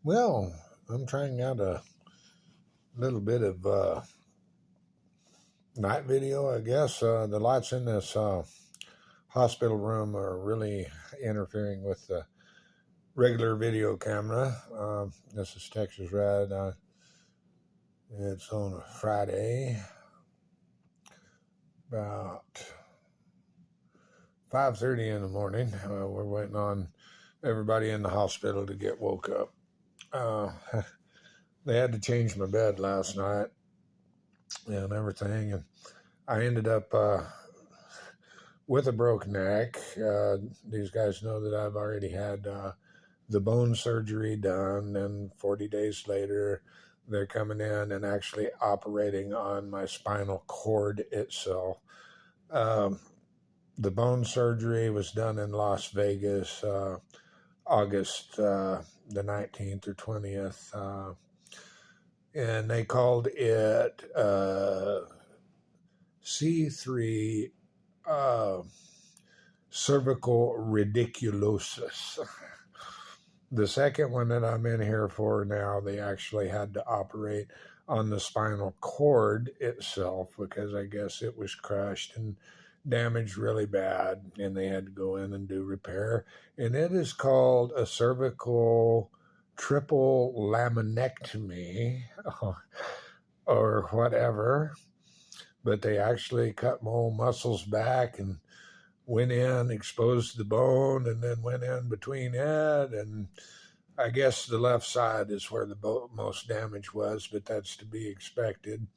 Well, I'm trying out a little bit of night video, I guess. The lights in this hospital room are really interfering with the regular video camera. This is Texas Red. It's on a Friday, about 5:30 in the morning. We're waiting on everybody in the hospital to get woke up. Uh, they had to change my bed last night and everything, and I ended up with a broken neck. These guys know that I've already had the bone surgery done, and 40 days later, they're coming in and actually operating on my spinal cord itself. Um, the bone surgery was done in Las Vegas, August the 19th or 20th, and they called it C3 uh, cervical radiculosis. The second one that I'm in here for now, they actually had to operate on the spinal cord itself because I guess it was crushed and damaged really bad, and they had to go in and do repair. And it is called a cervical triple laminectomy or whatever. But they actually cut my old muscles back and went in, exposed the bone, and then went in between it. And I guess the left side is where the most damage was, but that's to be expected.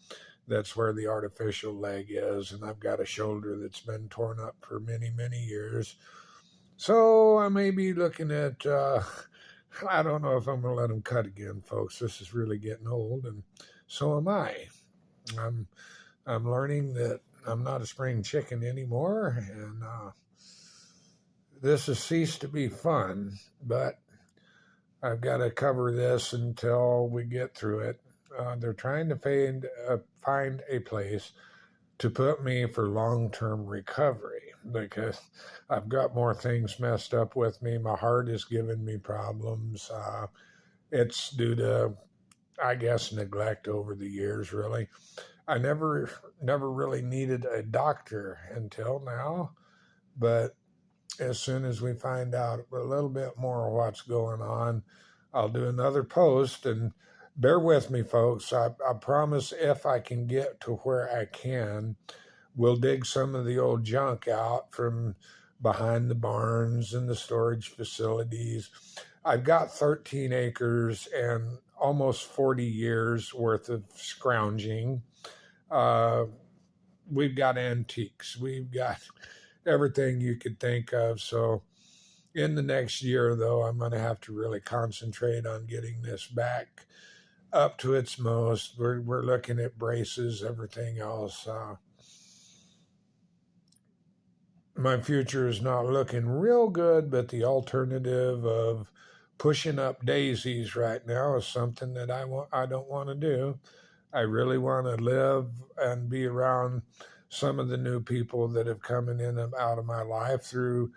That's where the artificial leg is, and I've got a shoulder that's been torn up for many, many years. So I may be looking at, I don't know if I'm going to let them cut again, folks. This is really getting old, and so am I. I'm, I'm learning that I'm not a spring chicken anymore, and this has ceased to be fun, but I've got to cover this until we get through it. They're trying to find a place to put me for long-term recovery because I've got more things messed up with me. My heart is giving me problems. It's due to, I guess, neglect over the years, really. I never really needed a doctor until now, but as soon as we find out a little bit more of what's going on, I'll do another post, and bear with me, folks. I promise if I can get to where I can, we'll dig some of the old junk out from behind the barns and the storage facilities. I've got 13 acres and almost 40 years worth of scrounging. Uh, we've got antiques. We've got everything you could think of. So in the next year, though, I'm going to have to really concentrate on getting this back up to its most. We're looking at braces, everything else. My future is not looking real good, but the alternative of pushing up daisies right now is something that I don't want to do. I really want to live and be around some of the new people that have come in and out of my life through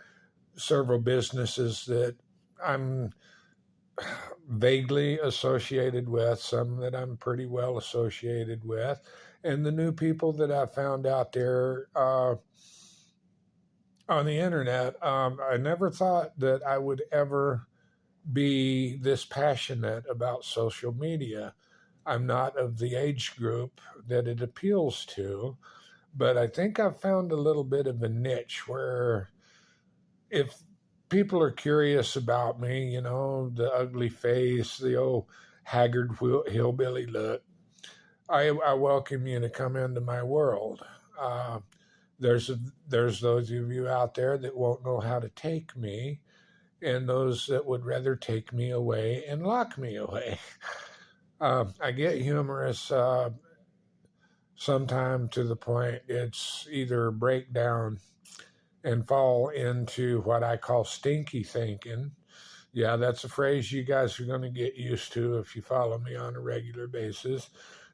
several businesses that I'm vaguely associated with, some that I'm pretty well associated with, and the new people that I found out there on the internet. I never thought that I would ever be this passionate about social media. I'm not of the age group that it appeals to, but I think I've found a little bit of a niche where if people are curious about me, the ugly face, the old haggard hillbilly look, I welcome you to come into my world. Uh, there's there's those of you out there that won't know how to take me, and those that would rather take me away and lock me away. I get humorous sometime to the point it's either break down and fall into what I call stinky thinking. Yeah, that's a phrase you guys are going to get used to if you follow me on a regular basis,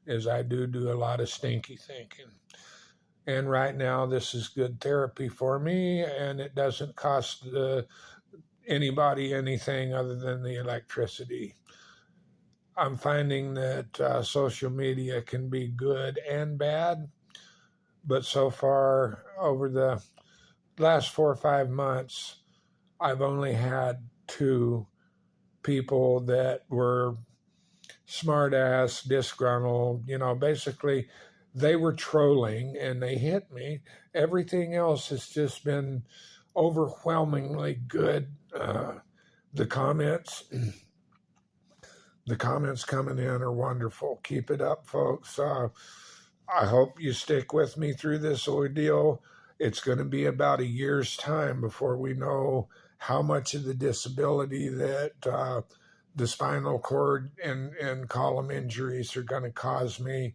is I do a lot of stinky thinking. And right now, this is good therapy for me, and it doesn't cost anybody anything other than the electricity. I'm finding that social media can be good and bad, but so far over the last 4 or 5 months, I've only had two people that were smart ass, disgruntled, basically they were trolling and they hit me. Everything else has just been overwhelmingly good. The comments, the comments coming in are wonderful. Keep it up, folks. I hope you stick with me through this ordeal. It's going to be about a year's time before we know how much of the disability that the spinal cord and column injuries are going to cause me.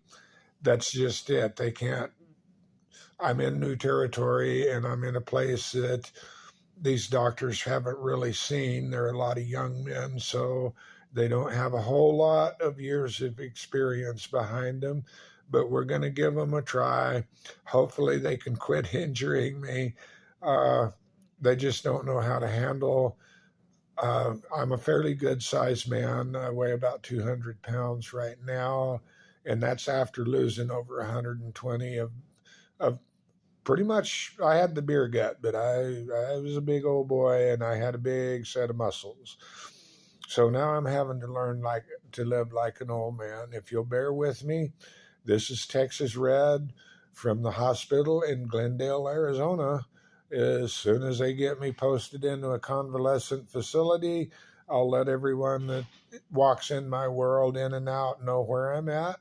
That's just it. They can't. I'm in new territory and I'm in a place that these doctors haven't really seen. They're a lot of young men, so they don't have a whole lot of years of experience behind them. But we're going to give them a try. Hopefully, they can quit injuring me. Uh, they just don't know how to handle. I'm a fairly good sized man. I weigh about 200 pounds right now, and that's after losing over 120 of pretty much. I had the beer gut, but I was a big old boy and I had a big set of muscles. So now I'm having to learn like to live like an old man. If you'll bear with me, this is Texas Red from the hospital in Glendale, Arizona. As soon as they get me posted into a convalescent facility, I'll let everyone that walks in my world in and out know where I'm at.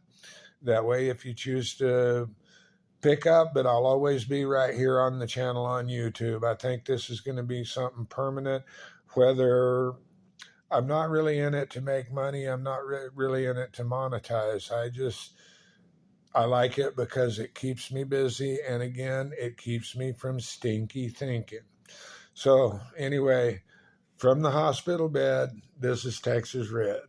That way, if you choose to pick up, but I'll always be right here on the channel on YouTube. I think this is going to be something permanent, whether I'm not really in it to make money, I'm not really in it to monetize. I like it because it keeps me busy, and again, it keeps me from stinky thinking. So, anyway, from the hospital bed, this is Texas Red.